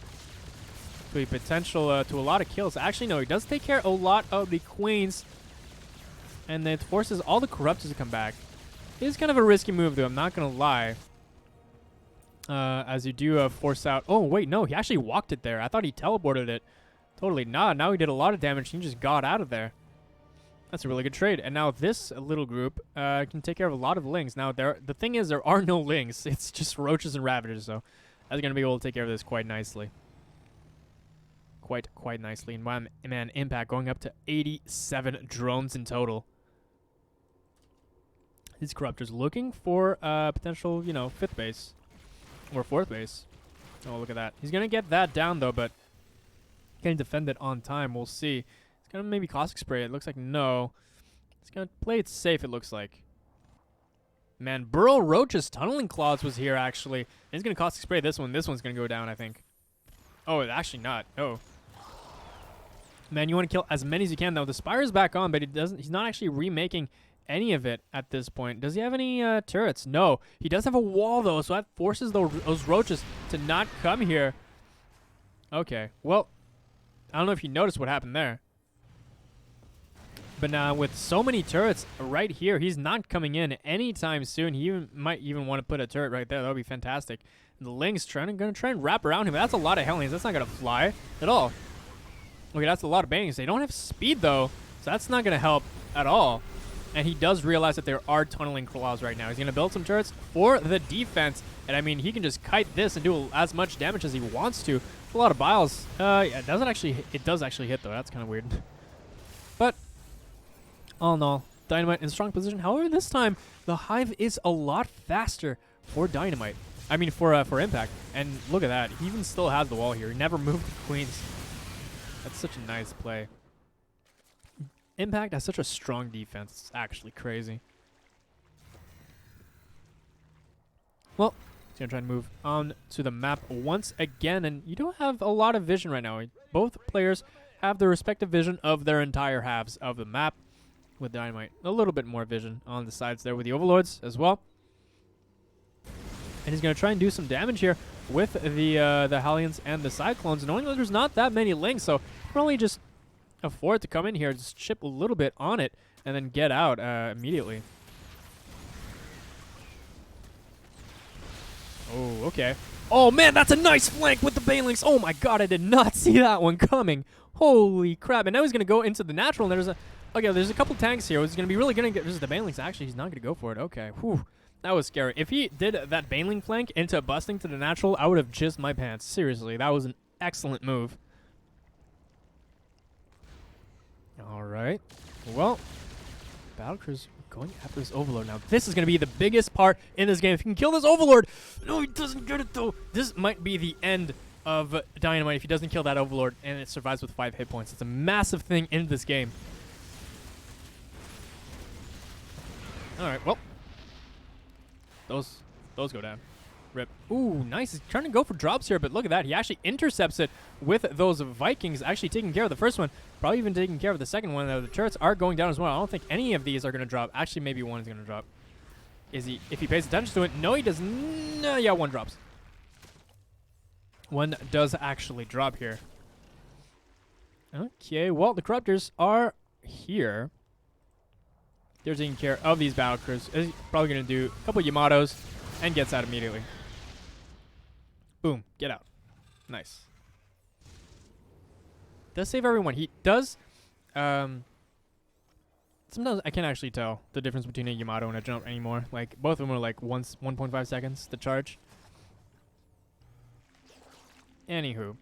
to a potential to a lot of kills. Actually, no, he does take care of a lot of the queens, and it forces all the Corruptors to come back. It is kind of a risky move, though. I'm not gonna lie. As you do force out. Oh wait, no, he actually walked it there. I thought he teleported it. Totally not. Now he did a lot of damage. He just got out of there. That's a really good trade. And now this little group can take care of a lot of Lings. Now, the thing is, there are no Lings. It's just Roaches and Ravagers, so that's going to be able to take care of this quite nicely. Quite nicely. And man, Impact going up to 87 drones in total. These Corruptors looking for potential, you know, 5th base or 4th base. Oh, look at that. He's going to get that down, though, but can he defend it on time? We'll see. He's going to maybe Caustic Spray. It looks like no. He's going to play it safe, it looks like. Man, Ro8's Tunneling Claws was here, actually. And he's going to Caustic Spray this one. This one's going to go down, I think. Oh, actually not. Oh. Man, you want to kill as many as you can, though. The Spire's back on, but he's not actually remaking any of it at this point. Does he have any turrets? No. He does have a wall, though, so that forces those Ro8s to not come here. Okay. Well, I don't know if you noticed what happened there. But now with so many turrets right here, he's not coming in anytime soon. He might even want to put a turret right there. That would be fantastic. And the Ling's going to try and wrap around him. That's a lot of Hellions. That's not going to fly at all. Okay, that's a lot of Bangs. They don't have speed, though, so that's not going to help at all. And he does realize that there are Tunneling Claws right now. He's going to build some turrets for the defense. And, I mean, he can just kite this and do as much damage as he wants to. It's a lot of Biles. Yeah, it does actually hit, though. That's kind of weird. But all in all, DynaMite in a strong position. However, this time, the Hive is a lot faster for DynaMite. I mean, for Impact. And look at that. He even still has the wall here. He never moved the Queens. That's such a nice play. Impact has such a strong defense. It's actually crazy. Well, he's going to try and move on to the map once again. And you don't have a lot of vision right now. Both players have the respective vision of their entire halves of the map. With DynaMite, a little bit more vision on the sides there with the Overlords as well. And he's going to try and do some damage here with the Hellions and the Cyclones, knowing that there's not that many links, so probably just afford to come in here, just chip a little bit on it, and then get out immediately. Oh, okay. Oh, man, that's a nice flank with the Banelings. Oh, my God, I did not see that one coming. Holy crap. And now he's going to go into the natural, and there's a couple tanks here. He's going to be really going to get rid of the Banelings. Actually, he's not going to go for it. Okay. Whew. That was scary. If he did that Baneling flank into busting to the natural, I would have jizzed my pants. Seriously, that was an excellent move. All right. Well, Battlecrew's going after this Overlord now. This is going to be the biggest part in this game. If he can kill this Overlord. No, he doesn't get it, though. This might be the end of DynaMite if he doesn't kill that Overlord and it survives with 5 hit points. It's a massive thing in this game. All right, well. Those go down. Rip. Ooh, nice. He's trying to go for drops here, but look at that. He actually intercepts it with those Vikings, actually taking care of the first one. Probably even taking care of the second one. The turrets are going down as well. I don't think any of these are going to drop. Actually, maybe one is going to drop. Is he? If he pays attention to it. No, he does. No, yeah, one drops. One does actually drop here. Okay, well, the Corruptors are here. They're taking care of these battle crews. He's probably going to do a couple Yamatos and gets out immediately. Boom. Get out. Nice. Does save everyone. He does. Sometimes I can't actually tell the difference between a Yamato and a jump anymore. Like, both of them are like 1.5 seconds to charge. Anywho.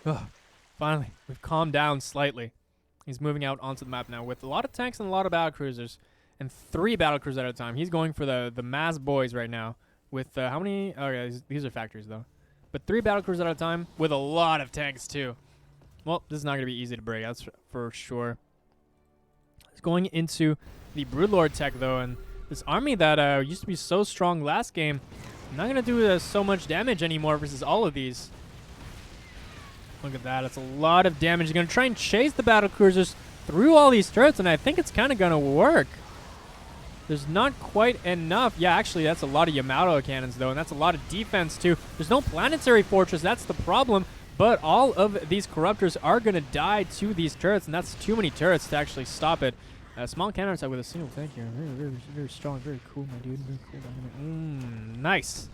Ugh. Finally, we've calmed down slightly. He's moving out onto the map now with a lot of tanks and a lot of battle cruisers. And 3 battle cruisers at a time. He's going for the mass boys right now. With how many? Okay, these are factories though. But 3 battle cruisers at a time with a lot of tanks too. Well, this is not going to be easy to break. That's for sure. He's going into the Broodlord tech though. And this army that used to be so strong last game. Not going to do so much damage anymore versus all of these. Look at that. It's a lot of damage. He's going to try and chase the battle cruisers through all these turrets, and I think it's kind of going to work. There's not quite enough. Yeah, actually, that's a lot of Yamato cannons, though, and that's a lot of defense, too. There's no planetary fortress. That's the problem, but all of these Corruptors are going to die to these turrets, and that's too many turrets to actually stop it. Small cannon attack with a single tank here. Very, very, very strong. Very cool, my dude. Very cool. Nice.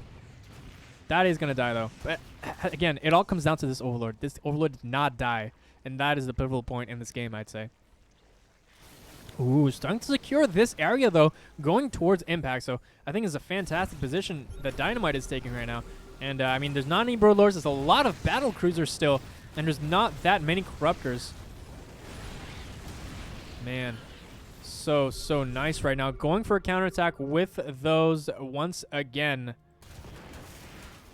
That is going to die, though. But, again, it all comes down to this Overlord. This Overlord did not die, and that is the pivotal point in this game, I'd say. Ooh, starting to secure this area, though, going towards Impact. So I think it's a fantastic position that DynaMite is taking right now. And, I mean, there's not any Broodlords. There's a lot of battle cruisers still, and there's not that many Corruptors. Man. so nice right now. Going for a counterattack with those once again.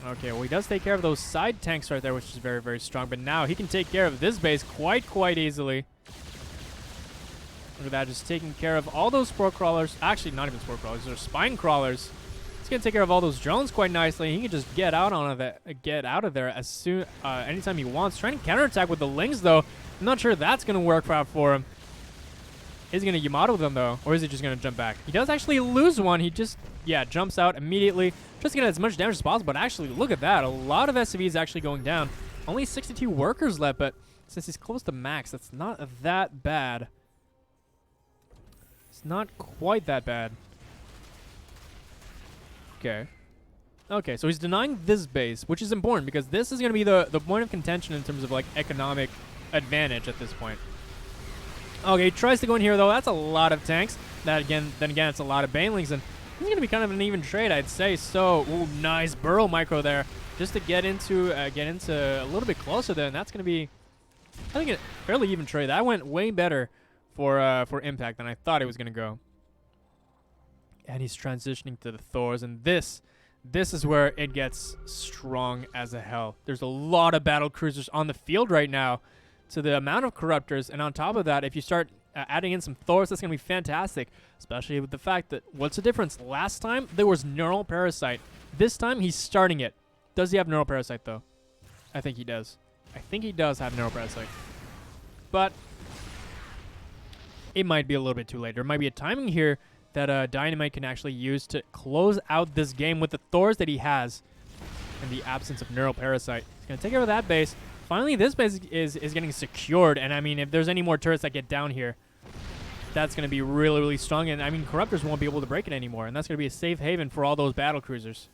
Okay, well, he does take care of those side tanks right there, which is very, very strong. But now he can take care of this base quite easily. Look at that, just taking care of all those spore crawlers. Actually, not even spore crawlers, they're spine crawlers. He's gonna take care of all those drones quite nicely. He can just get out of there as soon, anytime he wants. Trying to counterattack with the Lings though. I'm not sure that's gonna work out for him. Is he gonna Yamato them though, or is he just gonna jump back? He does actually lose one. He just, yeah, jumps out immediately. Just to get as much damage as possible. But actually, look at that. A lot of SCV is actually going down. Only 62 workers left, but since he's close to max, that's not that bad. It's not quite that bad. Okay. Okay, so he's denying this base, which is important because this is going to be the point of contention in terms of like economic advantage at this point. Okay, he tries to go in here though. That's a lot of tanks. Then again, it's a lot of Banelings, and this is going to be kind of an even trade, I'd say. So, ooh, nice burrow micro there, just to get into a little bit closer there, and that's going to be, I think, a fairly even trade. That went way better for Impact than I thought it was going to go. And he's transitioning to the Thors, and this is where it gets strong as a hell. There's a lot of battle cruisers on the field right now, to the amount of Corruptors, and on top of that, if you start adding in some Thors, that's going to be fantastic, especially with the fact that, what's the difference? Last time, there was Neural Parasite. This time, he's starting it. Does he have Neural Parasite, though? I think he does. I think he does have Neural Parasite. But it might be a little bit too late. There might be a timing here that DynaMite can actually use to close out this game with the Thors that he has in the absence of Neural Parasite. He's going to take over that base. Finally, this base is getting secured, and I mean, if there's any more turrets that get down here, that's going to be really strong, and I mean, Corruptors won't be able to break it anymore, and that's going to be a safe haven for all those battle cruisers.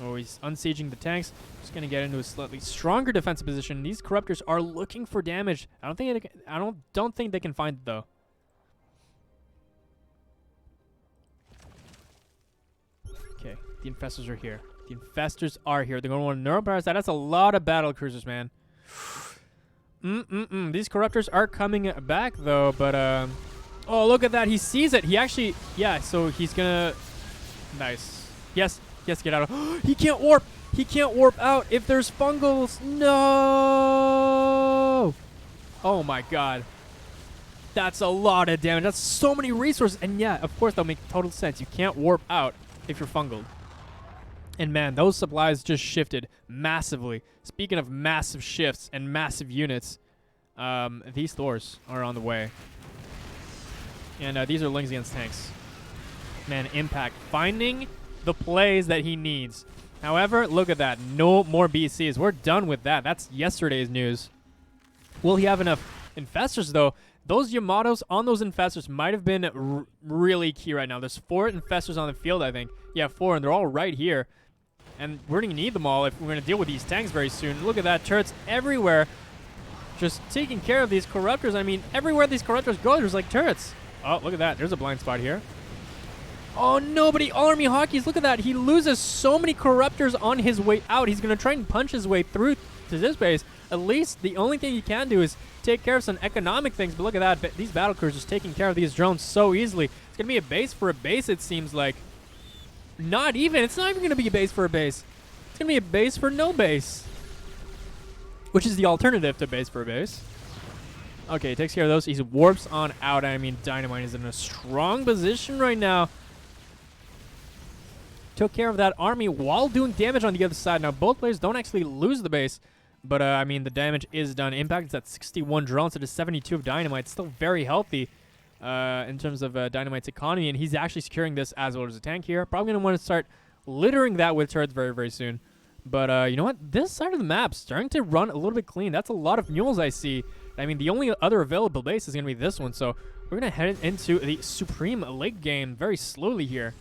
Oh, he's unsieging the tanks. Just going to get into a slightly stronger defensive position. These Corruptors are looking for damage. I don't think they can find it, though. Okay, the Infestors are here. The Infestors are here. They're going to want to Neural Parasite. That's a lot of battle cruisers, man. These Corruptors are coming back, though, but, oh, look at that. He sees it. He actually, yeah, so he's going to, nice. Yes, get out of, he can't warp. He can't warp out if there's fungals. No. Oh, my God. That's a lot of damage. That's so many resources. And, yeah, of course, that'll make total sense. You can't warp out if you're fungal. And man, those supplies just shifted massively. Speaking of massive shifts and massive units, these Thors are on the way. And these are Lings against tanks. Man, Impact finding the plays that he needs. However, look at that. No more BCs. We're done with that. That's yesterday's news. Will he have enough Infestors, though? Those Yamatos on those Infestors might have been really key right now. There's 4 Infestors on the field, I think. Yeah, 4, and they're all right here. And we're going to need them all if we're going to deal with these tanks very soon. Look at that. Turrets everywhere. Just taking care of these Corruptors. I mean, everywhere these Corruptors go, there's like turrets. Oh, look at that. There's a blind spot here. Oh, nobody. All-Army Hockeys. Look at that. He loses so many Corruptors on his way out. He's going to try and punch his way through to this base. At least the only thing he can do is take care of some economic things. But look at that. These battle cruisers taking care of these drones so easily. It's going to be a base for a base, it seems like. Not even. It's not even going to be a base for a base. It's going to be a base for no base. Which is the alternative to base for a base. Okay, he takes care of those. He warps on out. I mean, DynaMite is in a strong position right now. Took care of that army while doing damage on the other side. Now, both players don't actually lose the base. But, I mean, the damage is done. Impact is at 61 drones to 72 of DynaMite. Still very healthy in terms of DynaMite's economy. And he's actually securing this as well as a tank here. Probably going to want to start littering that with turrets very, very soon. But, you know what? This side of the map starting to run a little bit clean. That's a lot of mules I see. I mean, the only other available base is going to be this one. So we're going to head into the Supreme Lake game very slowly here.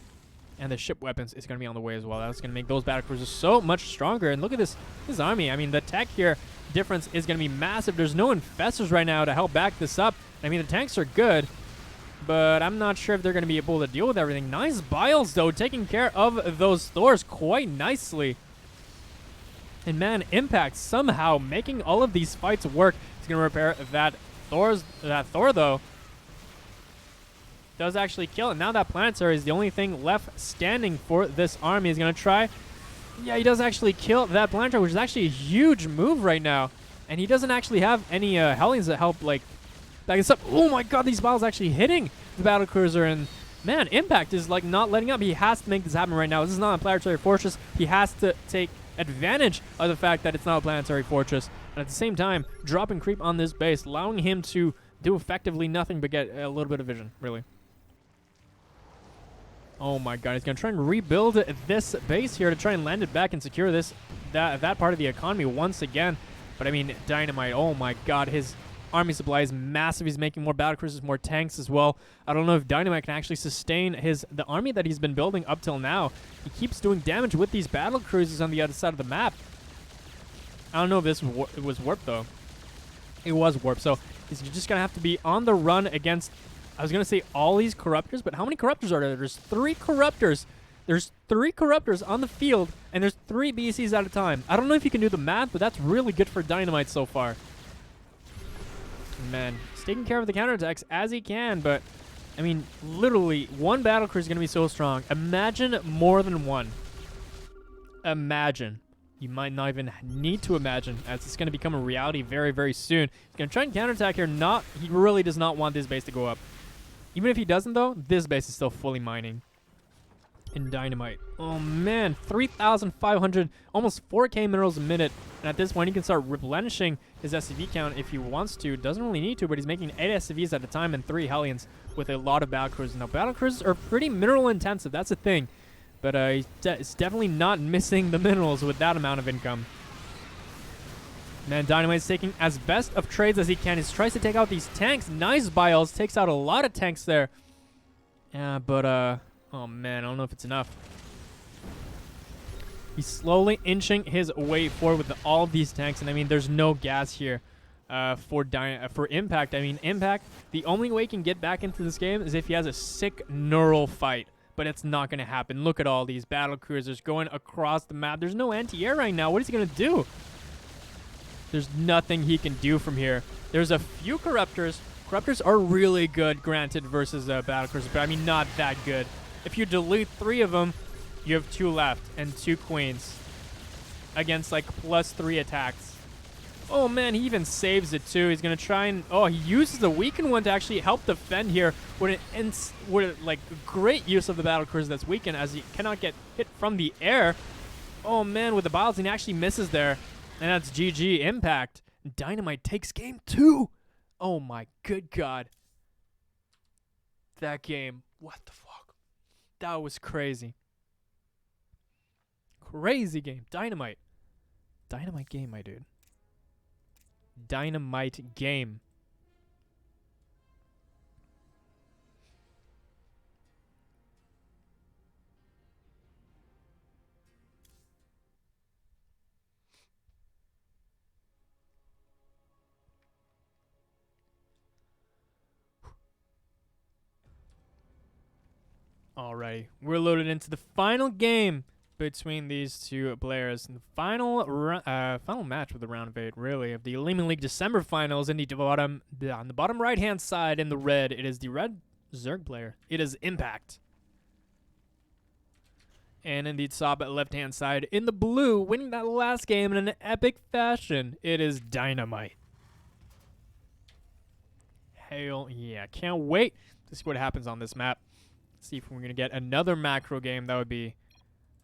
And the ship weapons is going to be on the way as well. That's going to make those battle cruisers so much stronger. And look at this army. I mean, the tech here difference is going to be massive. There's no Infestors right now to help back this up. I mean, the tanks are good, but I'm not sure if they're going to be able to deal with everything. Nice Biles, though, taking care of those Thors quite nicely. And, man, Impact somehow making all of these fights work. He's going to repair that Thor, though. Does actually kill it. Now that planetary is the only thing left standing for this army. He's going to try. Yeah, he does actually kill that planetary, which is actually a huge move right now. And he doesn't actually have any Hellions that help, like, back this up. Oh my god, these battles actually hitting the battlecruiser. And, man, Impact is, like, not letting up. He has to make this happen right now. This is not a planetary fortress. He has to take advantage of the fact that it's not a planetary fortress. And at the same time, dropping creep on this base, allowing him to do effectively nothing but get a little bit of vision, really. Oh my god, he's going to try and rebuild this base here to try and land it back and secure that part of the economy once again. But I mean, DynaMite, oh my god, his army supply is massive. He's making more battlecruisers, more tanks as well. I don't know if DynaMite can actually sustain the army that he's been building up till now. He keeps doing damage with these battlecruisers on the other side of the map. I don't know if this was warped, though. It was warped, so he's just going to have to be on the run against, I was going to say all these corruptors, but how many corruptors are there? There's 3 corruptors. There's 3 corruptors on the field, and there's 3 BCs at a time. I don't know if you can do the math, but that's really good for DynaMite so far. Man, he's taking care of the counterattacks as he can, but, I mean, literally, one battlecruiser is going to be so strong. Imagine more than one. Imagine. You might not even need to imagine, as it's going to become a reality very, very soon. He's going to try and counterattack here. He really does not want this base to go up. Even if he doesn't, though, this base is still fully mining. In DynaMite. Oh, man. 3,500, almost 4K minerals a minute. And at this point, he can start replenishing his SCV count if he wants to. Doesn't really need to, but he's making 8 SCVs at a time and 3 Hellions with a lot of battlecruisers. Now, battlecruisers are pretty mineral intensive. That's the thing. But he's definitely not missing the minerals with that amount of income. Man, DynaMite's taking as best of trades as he can. He tries to take out these tanks. Nice bios. Takes out a lot of tanks there. Yeah, but, oh, man, I don't know if it's enough. He's slowly inching his way forward with all of these tanks. And, I mean, there's no gas here for Impact. I mean, Impact, the only way he can get back into this game is if he has a sick neural fight. But it's not going to happen. Look at all these battlecruisers going across the map. There's no anti-air right now. What is he going to do? There's nothing he can do from here. There's a few corruptors. Corruptors are really good, granted, versus battlecruisers, but I mean, not that good. If you delete 3 of them, you have 2 left and 2 queens against like +3 attacks. Oh man, he even saves it too. He's gonna try and he uses the weakened one to actually help defend here with like great use of the battlecruiser that's weakened, as he cannot get hit from the air. Oh man, with the biles, he actually misses there, and that's GG. Impact. DynaMite takes game 2. Oh my good god, that game. What the fuck? That was crazy. Crazy game. DynaMite game, my dude. DynaMite game. Alrighty, we're loaded into the final game between these 2 players. And the final match with the round of 8, really, of the Olimoleague December finals. On the bottom right-hand side in the red, it is the red Zerg player. It is Impact. And in the top left-hand side, in the blue, winning that last game in an epic fashion, it is DynaMite. Hell yeah, can't wait to see what happens on this map. See if we're going to get another macro game. That would be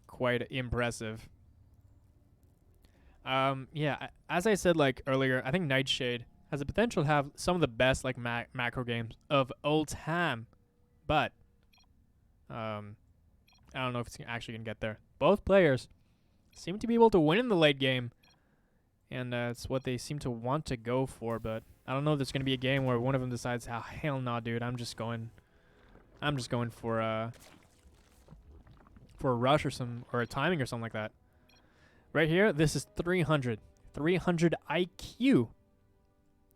quite impressive. Yeah, as I said like earlier, I think Nightshade has the potential to have some of the best like macro games of all time, but I don't know if it's actually gonna get there. Both players seem to be able to win in the late game, and it's what they seem to want to go for. But I don't know if there's gonna be a game where one of them decides, "Oh hell no, dude, I'm just going for a rush or a timing or something like that." Right here, this is 300 IQ.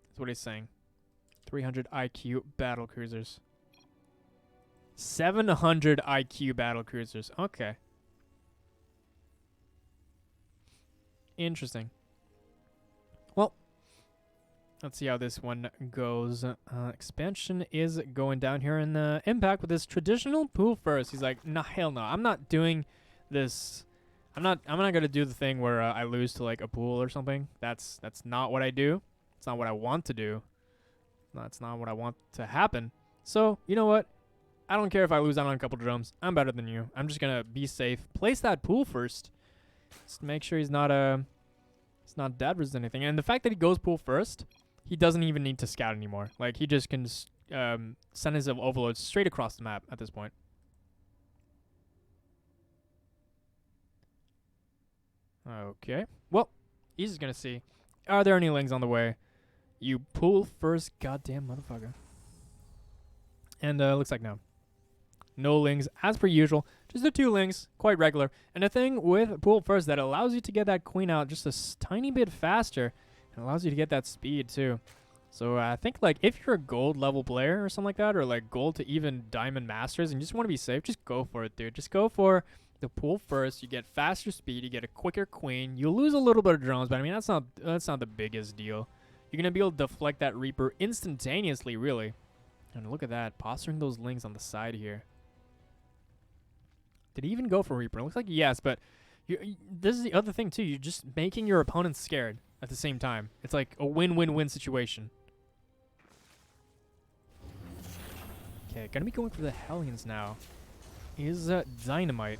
That's what he's saying. 300 IQ battle cruisers. 700 IQ battle cruisers. Okay. Interesting. Well, Let's see how this one goes. Expansion is going down here in the Impact with this traditional pool first. He's like, nah, hell no. I'm not doing this. I'm not gonna do the thing where I lose to like a pool or something. That's not what I do. It's not what I want to do. That's not what I want to happen. So, you know what? I don't care if I lose out on a couple drums. I'm better than you. I'm just gonna be safe. Place that pool first. Just to make sure he's not dead or anything. And the fact that he goes pool first, he doesn't even need to scout anymore. Like, he just can send his overloads straight across the map at this point. Okay. Well, he's just going to see. Are there any lings on the way? You pool first, goddamn motherfucker. And looks like no. No lings, as per usual. Just the 2 lings, quite regular. And the thing with pool first that allows you to get that queen out just a tiny bit faster. It allows you to get that speed too. So I think like if you're a gold level player or something like that, or like gold to even diamond masters and you just want to be safe, just go for it, dude. Just go for the pool first. You get faster speed, you get a quicker queen. You lose a little bit of drones, but I mean that's not the biggest deal. You're gonna be able to deflect that Reaper instantaneously, really. And look at that, posturing those lings on the side here. Did he even go for Reaper? It looks like yes, but this is the other thing too. You're just making your opponent scared at the same time. It's like a win-win-win situation. Okay, gonna be going for the Hellions now. Is DynaMite,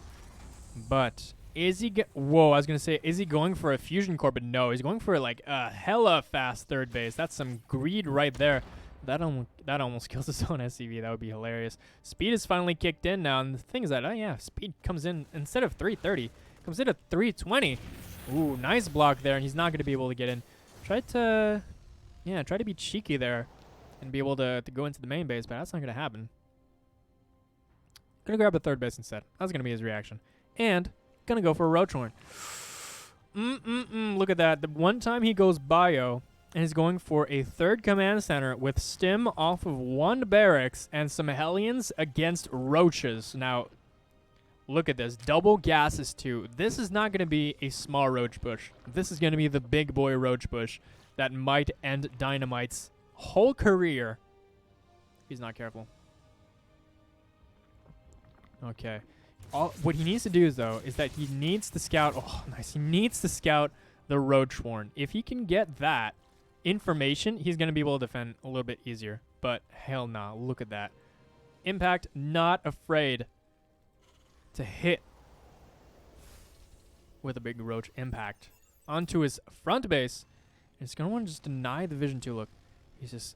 but is he? Whoa, I was gonna say, is he going for a fusion core? But no, he's going for like a hella fast third base. That's some greed right there. That almost kills his own SCV. That would be hilarious. Speed is finally kicked in now, and the thing is that yeah, speed comes in instead of 330, comes in at 320. Ooh, nice block there, and he's not gonna be able to get in. Try to be cheeky there and be able to go into the main base, but that's not gonna happen. Gonna grab a third base instead. That's gonna be his reaction, and gonna go for a Ro8. Look at that. The one time he goes bio. And he's going for a third command center with stim off of 1 barracks and some Hellions against roaches. Now, look at this. Double gases too. This is not going to be a small roach bush. This is going to be the big boy roach bush that might end DynaMite's whole career. He's not careful. Okay. What he needs to do, though, is that he needs to scout. Oh, nice. He needs to scout the Ro8. If he can get that information, he's going to be able to defend a little bit easier. But hell nah, look at that. Impact not afraid to hit with a big roach impact onto his front base. And he's going to want to just deny the vision too. Look, he's just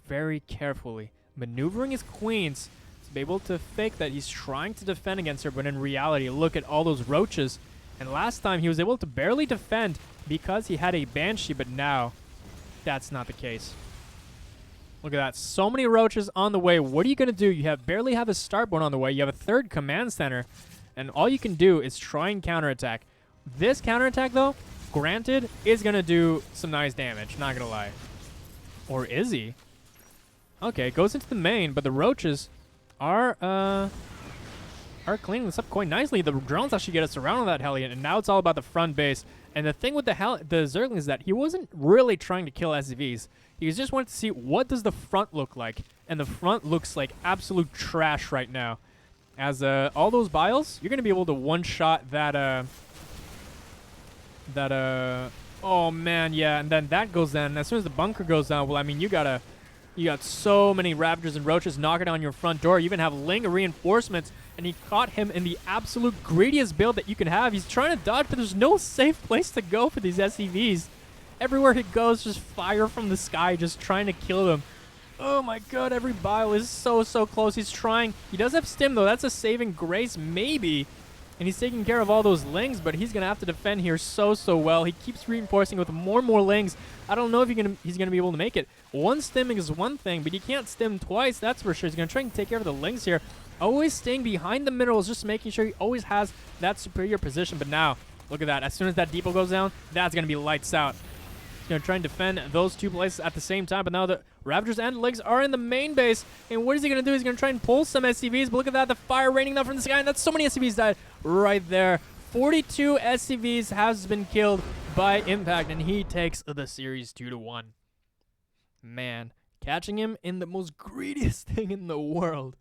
very carefully maneuvering his queens to be able to fake that he's trying to defend against her, but in reality, look at all those roaches. And last time he was able to barely defend because he had a Banshee, but now that's not the case. Look at that. So many roaches on the way. What are you going to do? You barely have a starboard on the way. You have a third command center. And all you can do is try and counterattack. This counterattack, though, granted, is going to do some nice damage. Not going to lie. Or is he? Okay, goes into the main, but the roaches are cleaning this up quite nicely. The drones actually get us around on that Hellion, and now it's all about the front base. And the thing with the Zerglings is that he wasn't really trying to kill SCVs. He just wanted to see what does the front look like. And the front looks like absolute trash right now. As all those biles, you're going to be able to one-shot that, oh man, yeah. And then that goes down. And as soon as the bunker goes down, well, I mean, you got so many Ravagers and Roaches knocking on your front door. You even have Ling reinforcements. And he caught him in the absolute greediest build that you can have. He's trying to dodge, but there's no safe place to go for these SCVs. Everywhere he goes, just fire from the sky, just trying to kill them. Oh my god, every bile is so close. He's trying. He does have stim, though. That's a saving grace, maybe. And he's taking care of all those lings, but he's going to have to defend here so well. He keeps reinforcing with more and more lings. I don't know if he's going to be able to make it. One stimming is one thing, but he can't stim twice, that's for sure. He's going to try and take care of the lings here. Always staying behind the minerals, just making sure he always has that superior position. But now, look at that. As soon as that depot goes down, that's going to be lights out. He's going to try and defend those 2 places at the same time. But now the Ravagers and Lings are in the main base. And what is he going to do? He's going to try and pull some SCVs. But look at that. The fire raining down from the sky. And that's so many SCVs died right there. 42 SCVs has been killed by Impact. And he takes the series 2-1. Man, catching him in the most greediest thing in the world.